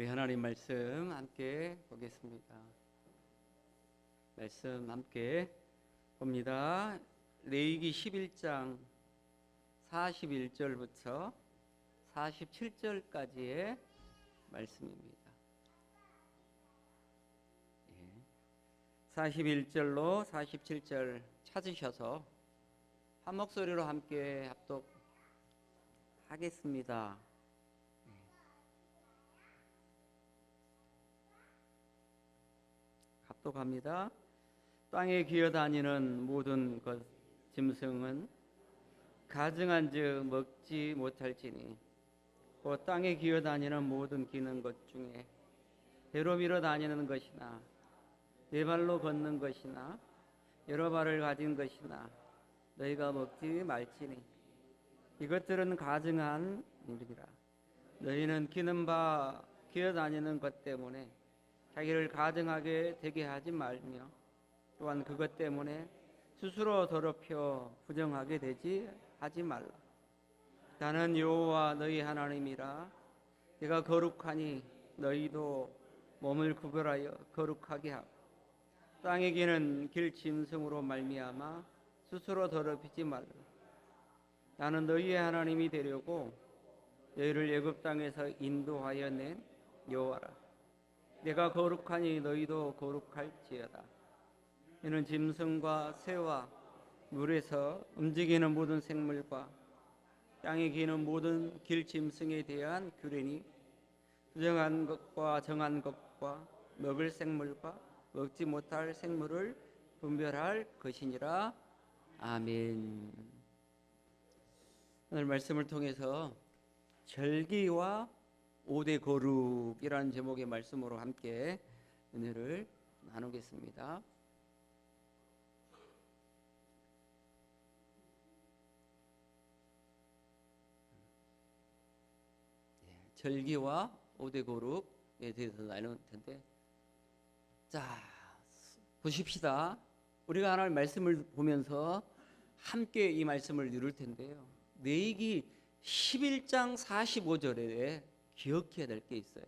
우리 하나님 말씀 함께 보겠습니다. 말씀 함께 봅니다. 레위기 11장 41절부터 47절까지의 말씀입니다. 41절로 47절 찾으셔서 한 목소리로 함께 합독하겠습니다. 합독합니다. 땅에 기어다니는 모든 것 짐승은 가증한즉 먹지 못할지니 곧 땅에 기어다니는 모든 기는 것 중에 배로 밀어 다니는 것이나 네 발로 걷는 것이나 여러 발을 가진 것이나 너희가 먹지 말지니 이것들은 가증한 일이라. 너희는 기는 바 기어다니는 것 때문에 자기를 가증하게 되게 하지 말며 또한 그것 때문에 스스로 더럽혀 부정하게 되지 하지 말라. 나는 여호와 너희 하나님이라. 내가 거룩하니 너희도 몸을 구별하여 거룩하게 하고 땅에 기는 길 짐승으로 말미암아 스스로 더럽히지 말라. 나는 너희의 하나님이 되려고 너희를 애굽 땅에서 인도하여 낸 여호와라. 내가 거룩하니 너희도 거룩할지어다. 이는 짐승과 새와 물에서 움직이는 모든 생물과 땅에 기는 모든 길 짐승에 대한 규례니 부정한 것과 정한 것과 먹을 생물과 먹지 못할 생물을 분별할 것이니라. 아멘. 오늘 말씀을 통해서 절기와 5대 거룩이라는 제목의 말씀으로 함께 은혜를 나누겠습니다. 절기와 5대 거룩에 대해서 나눌 텐데, 자, 보십시다. 우리가 하나님의 말씀을 보면서 함께 이 말씀을 이룰 텐데요. 레위기 11장 45절에 기억해야 될 게 있어요.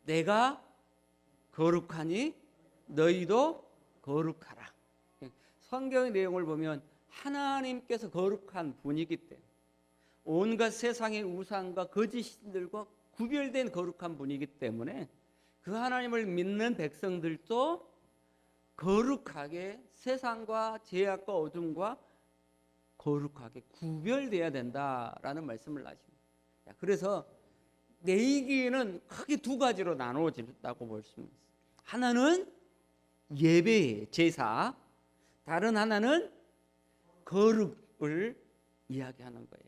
내가 거룩하니 너희도 거룩하라. 성경의 내용을 보면 하나님께서 거룩한 분이기 때문에 온갖 세상의 우상과 거짓신들과 구별된 거룩한 분이기 때문에 그 하나님을 믿는 백성들도 거룩하게 세상과 죄악과 어둠과 거룩하게 구별돼야 된다라는 말씀을 하십니다. 그래서 레위기는 크게 두 가지로 나누어진다고 볼 수 있습니다. 하나는 예배, 제사, 다른 하나는 거룩을 이야기하는 거예요.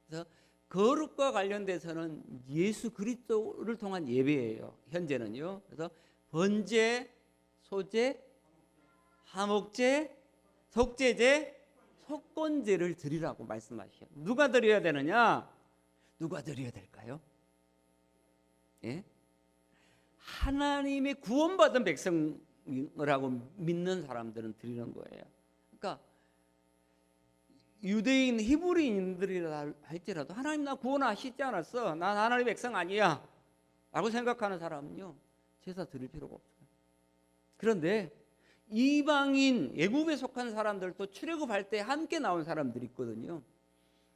그래서 거룩과 관련돼서는 예수 그리스도를 통한 예배예요. 현재는요. 그래서 번제, 소제, 화목제, 속제제, 속건제를 드리라고 말씀하셔요. 누가 드려야 되느냐? 누가 드려야 될까요? 예? 하나님의 구원받은 백성이라고 믿는 사람들은 드리는 거예요. 그러니까 유대인 히브리인들이라 할지라도 하나님 나 구원하시지 않았어, 난 하나님의 백성 아니야 라고 생각하는 사람은요 제사 드릴 필요가 없어요. 그런데 이방인 애굽에 속한 사람들도 출애굽할 때 함께 나온 사람들이 있거든요.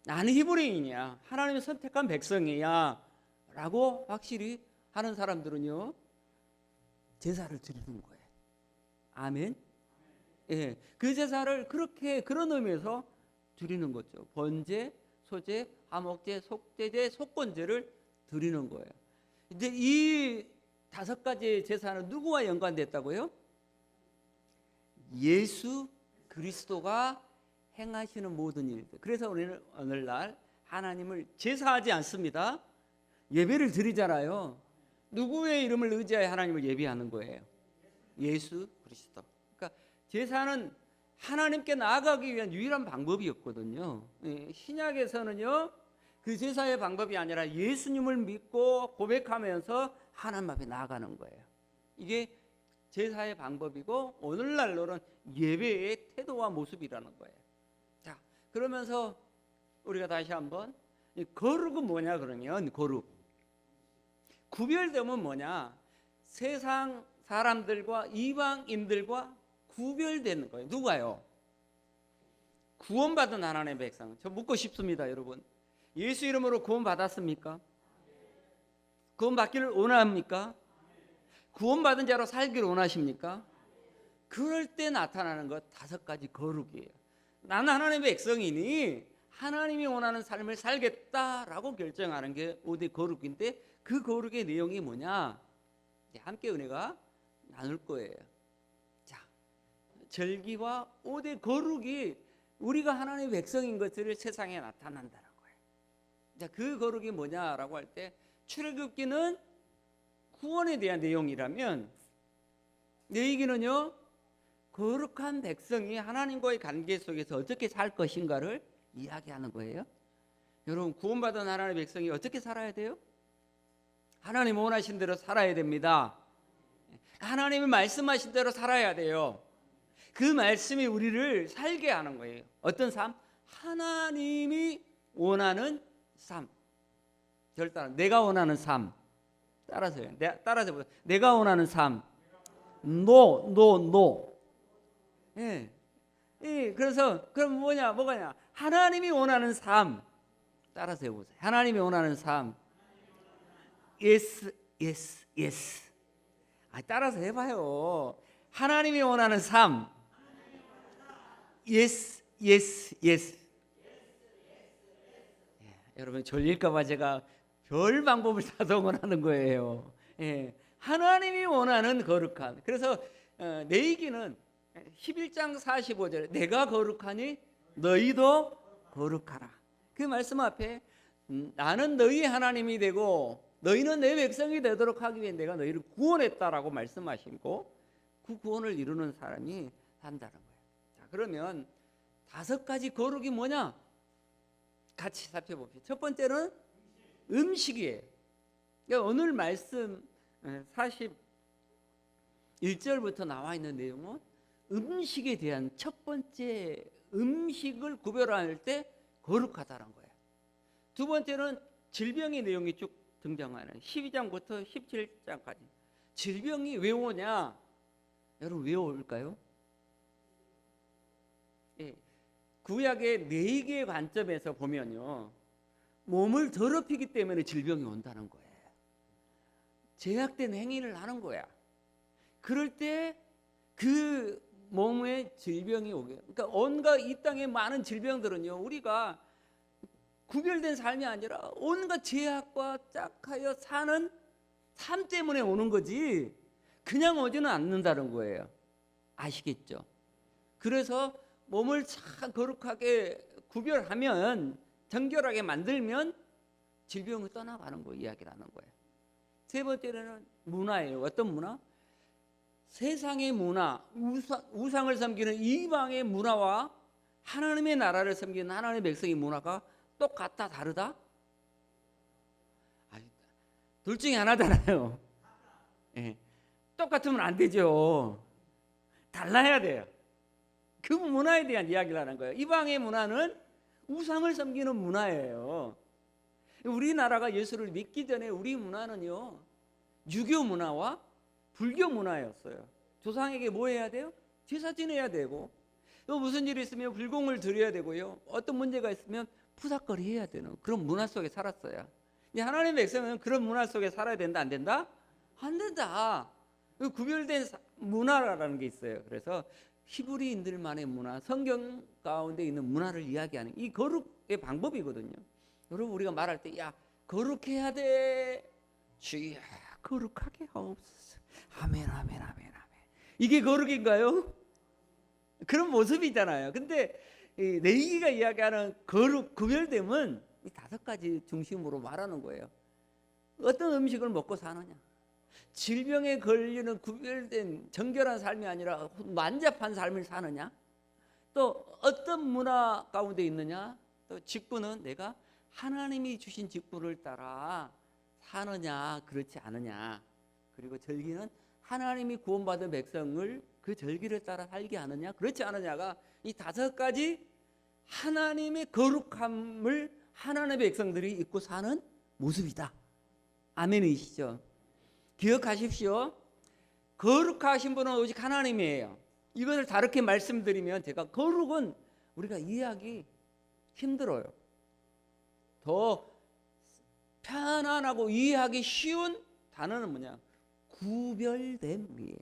나는 히브리인이야, 하나님의 선택한 백성이야 라고 확실히 하는 사람들은요 제사를 드리는 거예요. 아멘. 예, 그 제사를 그런 의미에서 드리는 거죠. 번제, 소제, 화목제, 속제제, 속건제를 드리는 거예요. 이제 이 5가지 제사는 누구와 연관됐다고요? 예수 그리스도가 행하시는 모든 일들. 그래서 우리는 오늘날 하나님을 제사하지 않습니다. 예배를 드리잖아요. 누구의 이름을 의지하여 하나님을 예배하는 거예요? 예수 그리스도. 그러니까 제사는 하나님께 나아가기 위한 유일한 방법이었거든요. 신약에서는요 그 제사의 방법이 아니라 예수님을 믿고 고백하면서 하나님 앞에 나아가는 거예요. 이게 제사의 방법이고 오늘날로는 예배의 태도와 모습이라는 거예요. 자, 그러면서 우리가 다시 한번 거룩은 뭐냐 그러면 거룩 구별되면 뭐냐? 세상 사람들과 이방인들과 구별되는 거예요. 누가요? 구원받은 하나님의 백성. 저 묻고 싶습니다, 여러분. 예수 이름으로 구원받았습니까? 구원받기를 원합니까? 구원받은 자로 살기를 원하십니까? 그럴 때 나타나는 것 5가지 거룩이에요. 나는 하나님의 백성이니 하나님이 원하는 삶을 살겠다라고 결정하는 게 5대 거룩인데, 그 거룩의 내용이 뭐냐? 함께 은혜가 나눌 거예요. 자, 절기와 5대 거룩이 우리가 하나님의 백성인 것을 세상에 나타난다는 거예요. 자, 그 거룩이 뭐냐라고 할 때, 출애굽기는 구원에 대한 내용이라면 레위기는요, 거룩한 백성이 하나님과의 관계 속에서 어떻게 살 것인가를 이야기하는 거예요. 여러분, 구원받은 하나님의 백성이 어떻게 살아야 돼요? 하나님 원하신 대로 살아야 됩니다. 하나님이 말씀하신 대로 살아야 돼요. 그 말씀이 우리를 살게 하는 거예요. 어떤 삶? 하나님이 원하는 삶. 저를 따라, 내가 원하는 삶. 따라서요. 따라서 보세요. 내가 원하는 삶. No. 예. 그래서 그럼 뭐냐? 하나님이 원하는 삶. 따라서 해보세요. 하나님이 원하는 삶. Yes. 따라서 해봐요. 하나님이 원하는 삶. Yes. 여러분, 졸릴까봐 제가 별 방법을 다 동원하는 거예요. 예. 하나님이 원하는 거룩함. 그래서 레위기는 11장 45절에 내가 거룩하니 너희도 거룩하라. 그 말씀 앞에 나는 너희 하나님이 되고 너희는 내 백성이 되도록 하기 위해 내가 너희를 구원했다라고 말씀하시고, 그 구원을 이루는 사람이 한다는 거예요. 자, 그러면 5가지 거룩이 뭐냐? 같이 살펴봅시다. 첫 번째는 음식이에요. 그러니까 오늘 말씀 41절부터 나와 있는 내용은 음식에 대한 첫 번째, 음식을 구별할 때 거룩하다는 거예요. 두 번째는 질병의 내용이 쭉 등장하는 12장부터 17장까지. 질병이 왜 오냐? 여러분, 왜 올까요? 예, 구약의 4개의 관점에서 보면요, 몸을 더럽히기 때문에 질병이 온다는 거예요. 제약된 행위를 하는 거야. 그럴 때 그 몸에 질병이 오게. 그러니까 온갖 이 땅의 많은 질병들은요, 우리가 구별된 삶이 아니라 온갖 제약과 짝하여 사는 삶 때문에 오는 거지 그냥 오지는 않는다는 거예요. 아시겠죠? 그래서 몸을 참 거룩하게 구별하면, 정결하게 만들면 질병을 떠나가는 거 이야기를 하는 거예요. 세 번째는 문화예요. 어떤 문화? 세상의 문화, 우상을 섬기는 이방의 문화와 하나님의 나라를 섬기는 하나님의 백성의 문화가 똑같다, 다르다? 둘 중에 하나잖아요. 예. 똑같으면 안 되죠. 달라야 돼요. 그 문화에 대한 이야기를 하는 거예요. 이방의 문화는 우상을 섬기는 문화예요. 우리나라가 예수를 믿기 전에 우리 문화는요, 유교 문화와 불교 문화였어요. 조상에게 뭐 해야 돼요? 제사 지내야 되고, 또 무슨 일이 있으면 불공을 드려야 되고요, 어떤 문제가 있으면 푸삭거리 해야 되는 그런 문화 속에 살았어요. 하나님의 백성은 그런 문화 속에 살아야 된다, 안 된다? 안 된다. 구별된 문화라는 게 있어요. 그래서 히브리인들만의 문화, 성경 가운데 있는 문화를 이야기하는 이 거룩의 방법이거든요. 여러분, 우리가 말할 때, 야, 거룩해야 돼. 주여, 거룩하게 하옵소서. 아멘. 이게 거룩인가요? 그런 모습이잖아요. 근데 레위기가 이야기하는 거룩, 구별됨은 이 5가지 중심으로 말하는 거예요. 어떤 음식을 먹고 사느냐, 질병에 걸리는 구별된 정결한 삶이 아니라 만잡한 삶을 사느냐, 또 어떤 문화 가운데 있느냐, 또 직분은 내가 하나님이 주신 직분을 따라 사느냐, 그렇지 않느냐, 그리고 절기는 하나님이 구원받은 백성을 그 절기를 따라 살게 하느냐, 그렇지 않느냐가 이 5가지 하나님의 거룩함을 하나님의 백성들이 입고 사는 모습이다. 아멘이시죠? 기억하십시오. 거룩하신 분은 오직 하나님이에요. 이것을 다르게 말씀드리면 제가 거룩은 우리가 이해하기 힘들어요. 더 편안하고 이해하기 쉬운 단어는 뭐냐? 구별됨이에요.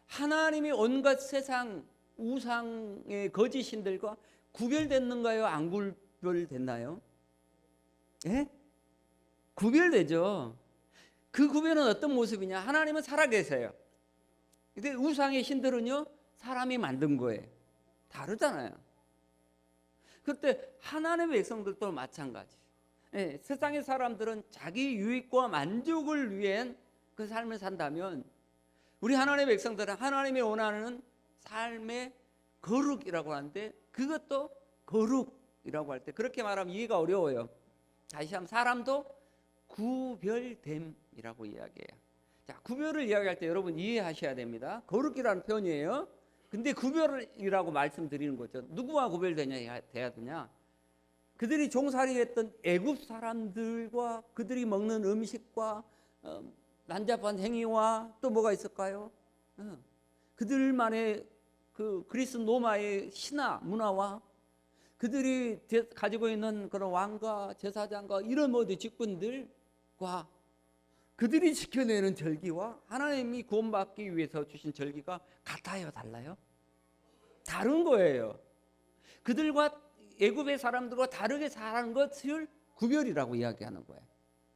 하나님이 온갖 세상 우상의 거짓신들과 구별됐는가요? 안 구별됐나요? 예? 구별되죠. 그 구별은 어떤 모습이냐? 하나님은 살아계세요. 근데 우상의 신들은요, 사람이 만든 거예요. 다르잖아요. 그때 하나님의 백성들도 마찬가지. 예, 세상의 사람들은 자기 유익과 만족을 위한 그 삶을 산다면, 우리 하나님의 백성들은 하나님이 원하는 삶의 거룩이라고 하는데, 그것도 거룩이라고 할 때 그렇게 말하면 이해가 어려워요. 다시 한번, 사람도 구별됨이라고 이야기해요. 자, 구별을 이야기할 때 여러분 이해하셔야 됩니다. 거룩이라는 표현이에요. 근데 구별이라고 말씀드리는 거죠. 누구와 구별되냐 돼야 되냐? 그들이 종살이했던 애굽 사람들과 그들이 먹는 음식과 난잡한 행위와 또 뭐가 있을까요? 그들만의 그 그리스 로마의 신화 문화와 그들이 가지고 있는 그런 왕과 제사장과 이런 모든 직분들과 그들이 지켜내는 절기와 하나님이 구원받기 위해서 주신 절기가 같아요, 달라요? 다른 거예요. 그들과 애굽의 사람들과 다르게 사는 것을 구별이라고 이야기하는 거예요.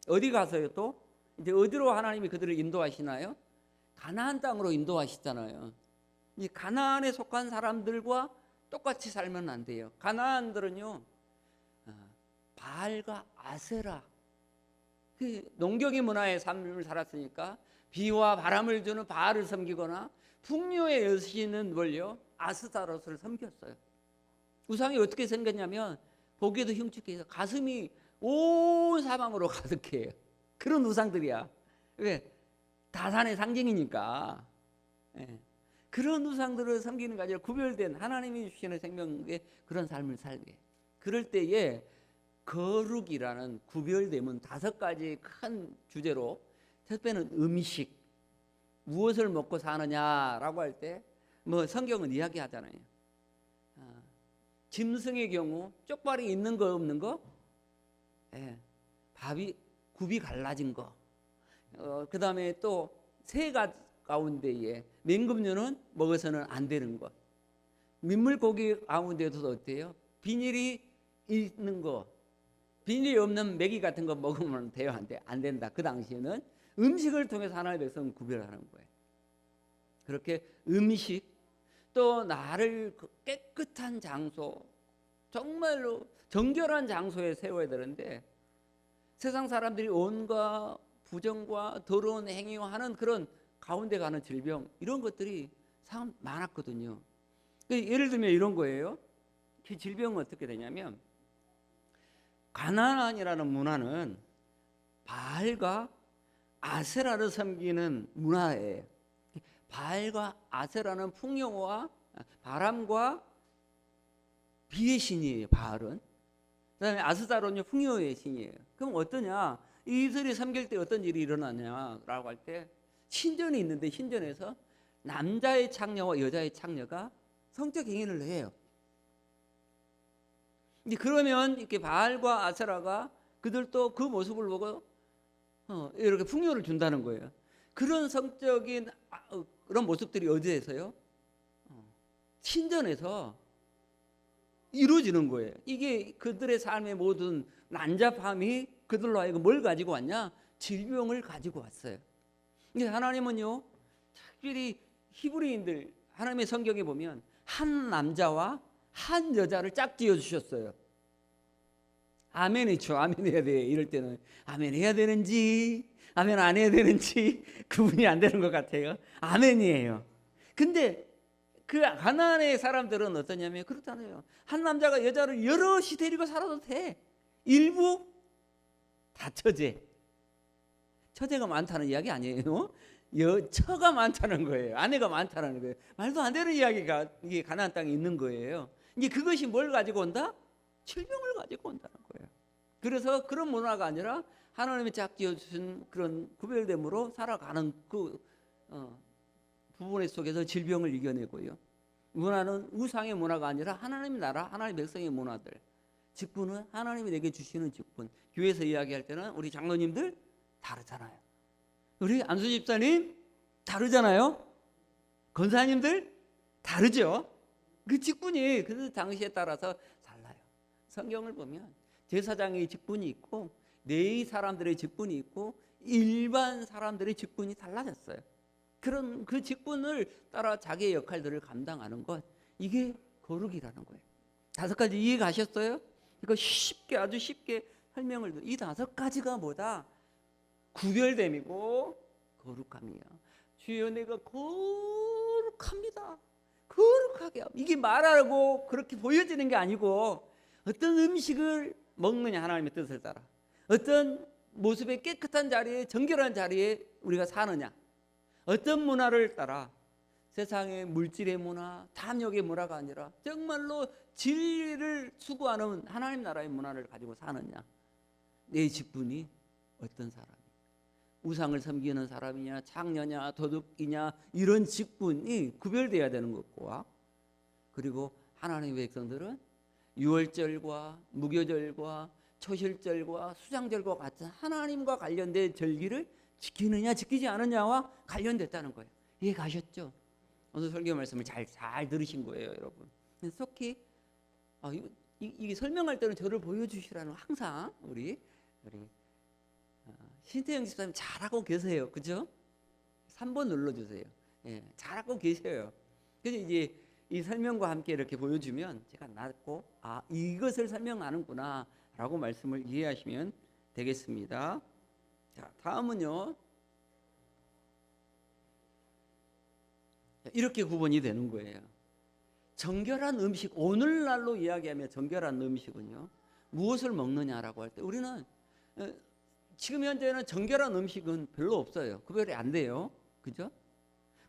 어디 가서요 또? 이제 어디로 하나님이 그들을 인도하시나요? 가나안 땅으로 인도하시잖아요. 이 가나안에 속한 사람들과 똑같이 살면 안 돼요. 가나안들은요, 바알과 아세라, 그 농경의 문화의 삶을 살았으니까 비와 바람을 주는 바알을 섬기거나 풍요의 여신은 뭘요? 아스타로스를 섬겼어요. 우상이 어떻게 생겼냐면 보기에도 흉측해서 가슴이 온 사방으로 가득해요. 그런 우상들이야. 왜? 다산의 상징이니까. 예. 그런 우상들을 섬기는 게 아니라 구별된 하나님이 주시는 생명의 그런 삶을 살게. 그럴 때에 거룩이라는 구별됨은 5가지 큰 주제로, 첫째는 음식, 무엇을 먹고 사느냐라고 할 때 뭐 성경은 이야기하잖아요. 짐승의 경우 쪽발이 있는 거 없는 거, 예, 밥이 굽이 갈라진 거, 그 다음에 또 새 가운데에 맹금류는 먹어서는 안 되는 것, 민물고기 가운데도 어때요? 비닐이 있는 거, 비닐이 없는 메기 같은 거 먹으면 돼요? 안 돼? 안 된다. 그 당시에는 음식을 통해서 하나님의 백성은 구별하는 거예요. 그렇게 음식, 또 나를 깨끗한 장소, 정말로 정결한 장소에 세워야 되는데 세상 사람들이 온갖 부정과 더러운 행위와 하는 그런 가운데 가는 질병, 이런 것들이 참 많았거든요. 예를 들면 이런 거예요. 그 질병은 어떻게 되냐면, 가나안이라는 문화는 바알과 아세라를 섬기는 문화예요. 바알과 아세라는 풍요와 바람과 비의 신이에요. 바알은. 그다음에 아스타로는 풍요의 신이에요. 그럼 어떠냐? 이들이 섬길 때 어떤 일이 일어나냐라고 할 때, 신전이 있는데 신전에서 남자의 창녀와 여자의 창녀가 성적 행위를 해요. 이제 그러면 이렇게 바알과 아세라가 그들도 그 모습을 보고 이렇게 풍요를 준다는 거예요. 그런 성적인 그런 모습들이 어디에서요? 신전에서 이루어지는 거예요. 이게 그들의 삶의 모든 난잡함이 그들로 하여금 뭘 가지고 왔냐? 질병을 가지고 왔어요. 근데 하나님은요, 특별히 히브리인들 하나님의 성경에 보면 한 남자와 한 여자를 짝지어 주셨어요. 아멘이죠. 아멘 해야 돼. 이럴 때는 아멘 해야 되는지 아멘 안 해야 되는지 구분이 안 되는 것 같아요. 아멘이에요. 근데 그 가나안의 사람들은 어떠냐면 그렇잖아요. 한 남자가 여자를 여럿이 데리고 살아도 돼. 일부 다 처제. 처제가 많다는 이야기 아니에요. 처가 많다는 거예요. 아내가 많다는 거예요. 말도 안 되는 이야기가 이게 가나안 땅에 있는 거예요. 이제 그것이 뭘 가지고 온다? 질병을 가지고 온다는 거예요. 그래서 그런 문화가 아니라 하나님이 짝 지어주신 그런 구별됨으로 살아가는 그 부분 속에서 질병을 이겨내고요. 문화는 우상의 문화가 아니라 하나님의 나라, 하나님의 백성의 문화들. 직분은 하나님이 내게 주시는 직분. 교회에서 이야기할 때는 우리 장로님들 다르잖아요. 우리 안수 집사님 다르잖아요. 권사님들 다르죠. 그 직분이 그 당시에 따라서 달라요. 성경을 보면 제사장의 직분이 있고 레위 사람들의 직분이 있고 일반 사람들의 직분이 달라졌어요. 그런 그 직분을 따라 자기의 역할들을 감당하는 것, 이게 거룩이라는 거예요. 5가지 이해 가셨어요? 이거 쉽게, 아주 쉽게 설명을, 이 5가지가 뭐다? 구별됨이고 거룩함이야. 주여 내가 거룩합니다. 거룩하게. 이게 말하고 그렇게 보여지는 게 아니고, 어떤 음식을 먹느냐, 하나님의 뜻을 따라, 어떤 모습의 깨끗한 자리에, 정결한 자리에 우리가 사느냐, 어떤 문화를 따라, 세상의 물질의 문화, 탐욕의 문화가 아니라 정말로 진리를 추구하는 하나님 나라의 문화를 가지고 사느냐, 내 직분이 어떤 사람이냐, 우상을 섬기는 사람이냐, 창녀냐, 도둑이냐, 이런 직분이 구별되어야 되는 것과, 그리고 하나님의 백성들은 유월절과 무교절과 초실절과 수장절과 같은 하나님과 관련된 절기를 지키느냐 지키지 않느냐와 관련됐다는 거예요. 이해 가셨죠? 오늘 설교 말씀을 잘 들으신 거예요, 여러분. 속히 이게 설명할 때는 저를 보여주시라는, 항상 우리 신태영 집사님 잘하고 계세요, 그죠? 3번 눌러주세요. 예, 잘하고 계셔요. 그래서 이제 이 설명과 함께 이렇게 보여주면 제가 낫고, 이것을 설명하는구나 라고 말씀을 이해하시면 되겠습니다. 자, 다음은요, 이렇게 구분이 되는 거예요. 정결한 음식, 오늘날로 이야기하면 정결한 음식은요, 무엇을 먹느냐라고 할 때, 우리는 지금 현재는 정결한 음식은 별로 없어요. 구별이 안 돼요, 그죠?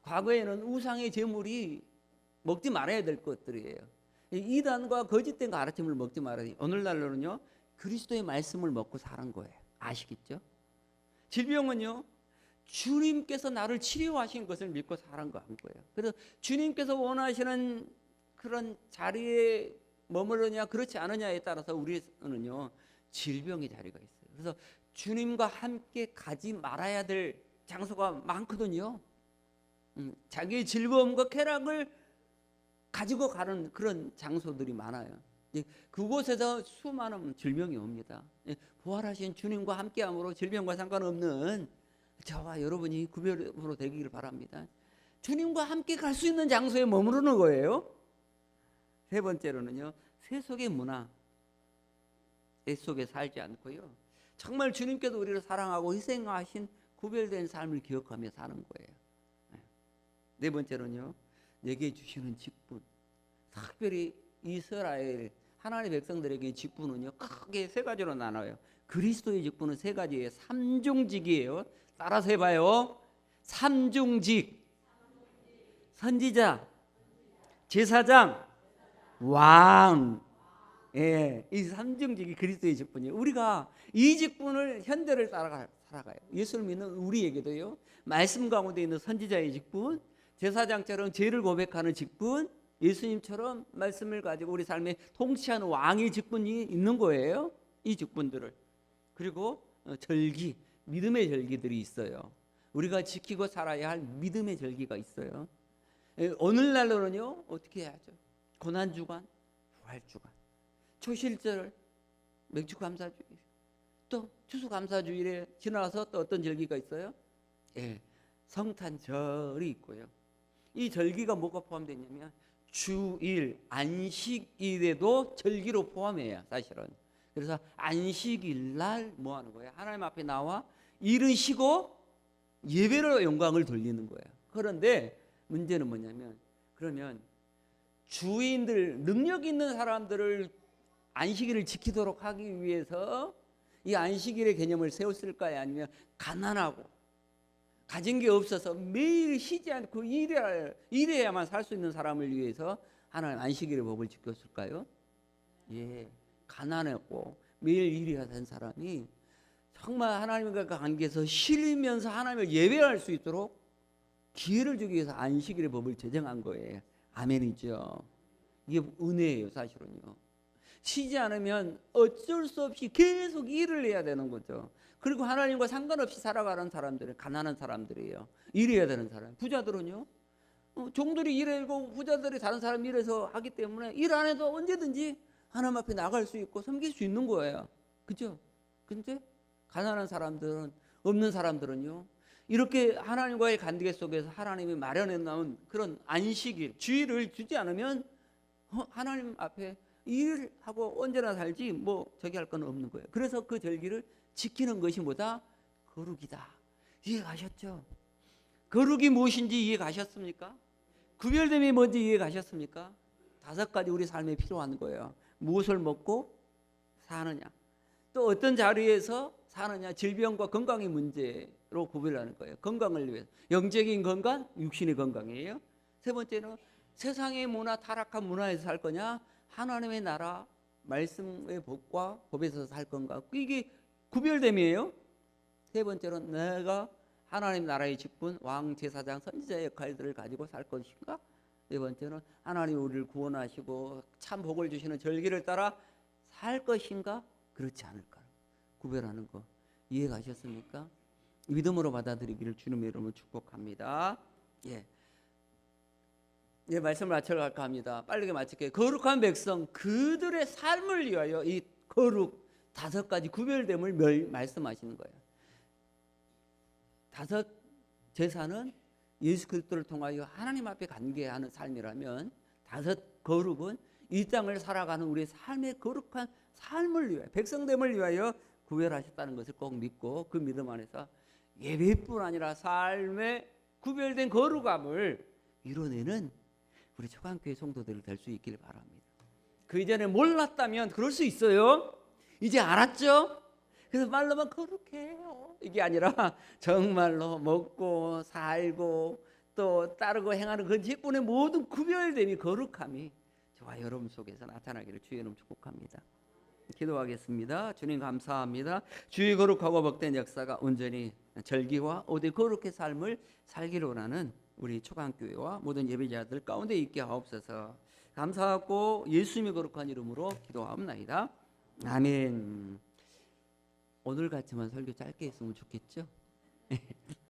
과거에는 우상의 제물이 먹지 말아야 될 것들이에요. 이단과 거짓된 가르침을 먹지 말아야 돼요. 오늘날로는요, 그리스도의 말씀을 먹고 사는 거예요. 아시겠죠? 질병은요, 주님께서 나를 치료하신 것을 믿고 사는 거예요. 그래서 주님께서 원하시는 그런 자리에 머무르냐 그렇지 않느냐에 따라서 우리는요, 질병의 자리가 있어요. 그래서 주님과 함께 가지 말아야 될 장소가 많거든요. 자기의 즐거움과 쾌락을 가지고 가는 그런 장소들이 많아요. 그곳에서 수많은 질병이 옵니다. 부활하신 주님과 함께함으로 질병과 상관없는 저와 여러분이 구별으로 되기를 바랍니다. 주님과 함께 갈 수 있는 장소에 머무르는 거예요. 3번째로는요, 세속의 문화 속에 살지 않고요, 정말 주님께서 우리를 사랑하고 희생하신 구별된 삶을 기억하며 사는 거예요. 4번째로는요, 내게 주시는 직분. 특별히 이스라엘 하나님의 백성들에게 직분은요, 크게 3가지로 나눠요. 그리스도의 직분은 3가지예요. 3중직이에요. 따라서 해봐요. 3중직. 선지자, 제사장, 왕. 예, 이 3중직이 그리스도의 직분이에요. 우리가 이 직분을, 현대를 살아가요. 예수를 믿는 우리에게도요, 말씀 가운데 있는 선지자의 직분, 제사장처럼 죄를 고백하는 직분, 예수님처럼 말씀을 가지고 우리 삶에 통치하는 왕의 직분이 있는 거예요. 이 직분들을. 그리고 절기, 믿음의 절기들이 있어요. 우리가 지키고 살아야 할 믿음의 절기가 있어요. 오늘날로는요, 어떻게 해야죠? 고난주간, 부활주간, 초실절, 맥주감사주일, 또 추수감사주일에 지나서 또 어떤 절기가 있어요? 예, 성탄절이 있고요. 이 절기가 뭐가 포함되냐면 주일, 안식일에도 절기로 포함해요, 사실은. 그래서 안식일 날 뭐 하는 거예요? 하나님 앞에 나와 일은 쉬고 예배로 영광을 돌리는 거예요. 그런데 문제는 뭐냐면, 그러면 주인들, 능력 있는 사람들을 안식일을 지키도록 하기 위해서 이 안식일의 개념을 세웠을까요? 아니면 가난하고 가진 게 없어서 매일 쉬지 않고 일해야만 살 수 있는 사람을 위해서 하나님 안식일의 법을 지켰을까요? 예, 가난했고 매일 일해야 된 사람이 정말 하나님과 관계에서 쉬면서 하나님을 예배할 수 있도록 기회를 주기 위해서 안식일의 법을 제정한 거예요. 아멘이죠. 이게 은혜예요, 사실은요. 쉬지 않으면 어쩔 수 없이 계속 일을 해야 되는 거죠. 그리고 하나님과 상관없이 살아가는 사람들은 가난한 사람들이에요. 일해야 되는 사람. 부자들은요, 종들이 일하고 부자들이 다른 사람 일해서 하기 때문에 일 안 해도 언제든지 하나님 앞에 나갈 수 있고 섬길 수 있는 거예요. 그죠? 근데 가난한 사람들은, 없는 사람들은요, 이렇게 하나님과의 관계 속에서 하나님이 마련해 놓은 그런 안식일, 주일을 주지 않으면 하나님 앞에 일하고 언제나 살지 뭐 저기 할 건 없는 거예요. 그래서 그 절기를 지키는 것이 뭐다? 거룩이다. 이해 가셨죠? 거룩이 무엇인지 이해 가셨습니까? 구별됨이 뭔지 이해 가셨습니까? 5가지 우리 삶에 필요한 거예요. 무엇을 먹고 사느냐, 또 어떤 자리에서 사느냐, 질병과 건강의 문제로 구별하는 거예요. 건강을 위해서. 영적인 건강, 육신의 건강이에요. 세 번째는 세상의 문화, 타락한 문화에서 살 거냐, 하나님의 나라, 말씀의 법과 법에서 살 건가. 이게 구별됨이에요. 세 번째는 내가 하나님 나라의 직분, 왕, 제사장, 선지자의 역할들을 가지고 살 것인가. 네 번째는 하나님이 우리를 구원하시고 참 복을 주시는 절기를 따라 살 것인가, 그렇지 않을까. 구별하는 거 이해 가셨습니까? 믿음으로 받아들이기를 주님의 이름으로 축복합니다. 예, 말씀을 마쳐갈까 합니다. 빠르게 마칠게요. 거룩한 백성, 그들의 삶을 위하여 이 거룩 5가지 구별됨을 말씀하시는 거예요. 5 제사는 예수 그리스도를 통하여 하나님 앞에 관계하는 삶이라면, 5 거룩은 이 땅을 살아가는 우리의 삶의 거룩한 삶을 위하여, 백성됨을 위하여 구별하셨다는 것을 꼭 믿고, 그 믿음 안에서 예배뿐 아니라 삶의 구별된 거룩함을 이뤄내는 우리 초강교회 성도들이 될 수 있기를 바랍니다. 그 이전에 몰랐다면 그럴 수 있어요. 이제 알았죠? 그래서 말로만 거룩해요 이게 아니라 정말로 먹고 살고 또 따르고 행하는 그 직분의 모든 구별됨이, 거룩함이 저와 여러분 속에서 나타나기를 주의 이름 축복합니다. 기도하겠습니다. 주님 감사합니다. 주의 거룩하고 복된 역사가 온전히 절기와 오대 거룩의 삶을 살기를 원하는 우리 초강교회와 모든 예배자들 가운데 있게 하옵소서. 감사하고 예수님의 거룩한 이름으로 기도하옵나이다. 아멘. 오늘 같지만 설교 짧게 했으면 좋겠죠?